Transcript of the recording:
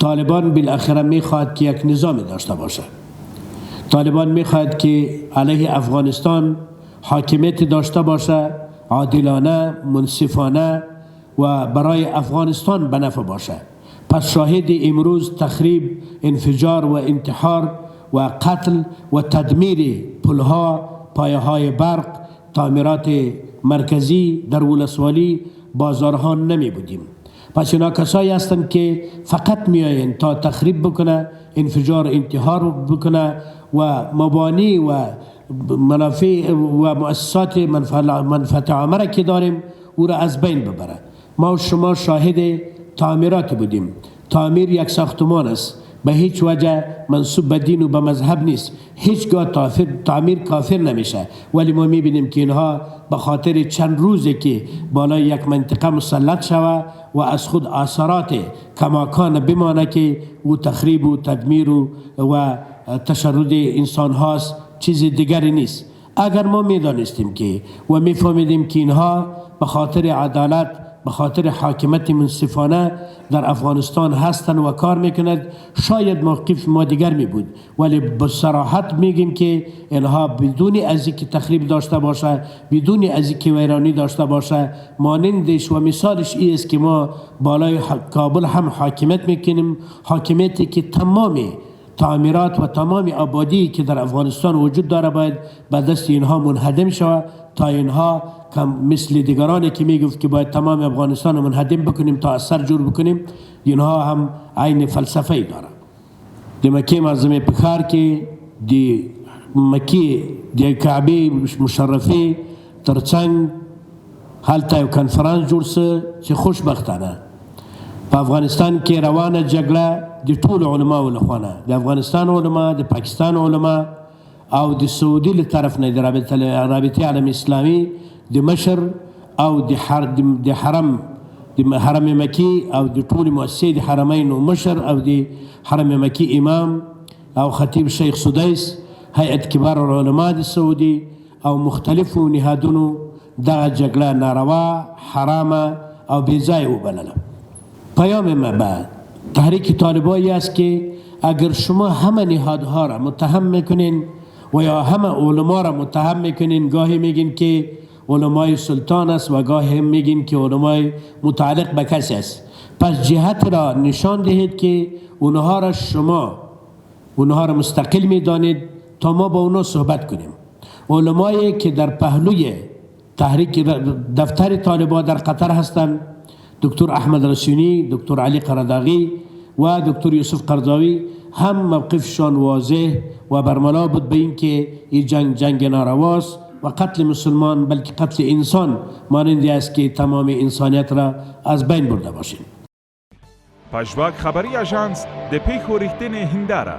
طالبان بالاخره میخواهد که یک نظام داشته باشه. طالبان میخواهد که علیه افغانستان حاکمیت داشته باشه، عادلانه، منصفانه و برای افغانستان به نفع باشه. پس شاهد امروز تخریب، انفجار و انتحار و قتل و تدمیر پلها، پایه‌های برق، تعمیرات مرکزی در ولسوالی، بازارها نمی بودیم. پس اینا کسایی هستند که فقط میآیند تا تخریب بکنه، انفجار، انتحار بکنه و مبانی و منافع و مؤسسات منفعت عامه که داریم او را از بین ببره. ما و شما شاهد تعمیرات بودیم. تعمیر یک ساختمان است، به هیچ وجه منسوب به دین و به مذهب نیست. هیچگاه تعمیر کافر نمیشه، ولی ما میبینیم که اینها به خاطر چند روزی که بالای یک منطقه مسلط شوه و از خود اثرات کماکان بمانه که او تخریب و تدمیر و تشرد انسان هاست، چیز دیگری نیست. اگر ما میدانستیم که و میفهمیدیم که اینها به خاطر عدالت، به خاطر حاکمیت منصفانه در افغانستان هستند و کار میکند، شاید موقف ما دیگر می بود. ولی به صراحت میگیم که اینها بدون از اینکه تخریب داشته باشه، بدون از اینکه ویرانی داشته باشه، مانندش و مثالش این است که ما بالای کابل هم حاکمیت میکنیم، حاکمیتی که تمام تعمیرات و تمام آبادی که در افغانستان وجود داره باید به دست اینها منهدم شود تا اینها مثل دیگرانی که میگفت که باید تمام افغانستان منهدم بکنیم تا اثر جور بکنیم، اینها هم عین فلسفه ای داره. دی مکه معظمه پخار که دی مکه دی کعبه مشرفه ترڅنګ هلته یو کنفرانس جوړ سه چې خوشبختانه په افغانستان کې روانه جګړه د ټولو علماو لخوا نه، د افغانستان علما، د پاکستان علما او د سعودي له طرف نه د رابطه عالم اسلامي د مشر او د حرم مکی او د ټول مؤسسې د حرمین مشر او د حرم مکی امام او خطیب شیخ سدیس، هیئت کبار العلماء د سعودي او مختلفو نهادونو دغه جګړه ناروا، حرامه او بې ځایه وبلله. پیام ما به تحریک طالبانی است که اگر شما همه نهادها را متهم میکنین و یا همه علما را متهم میکنین، گاهی میگین که علمای سلطان است و گاهی میگین که علمای متعلق به کسی است، پس جهت را نشان دهید که اونها را مستقل میدانید تا ما با اونها صحبت کنیم. علمایی که در پهلوی تحریک دفتر طالبان در قطر هستند، دکتر احمد رسونی، دکتر علی قرداغی و دکتر یوسف قرضاوی، هم موقفشان واضح و برملا بود به این که این جنگ نارواست و قتل مسلمان بلکه قتل انسان مانندی است که تمام انسانیت را از بین برده باشیم. پژواک خبري اژانس د پیښو رښتینې هنداره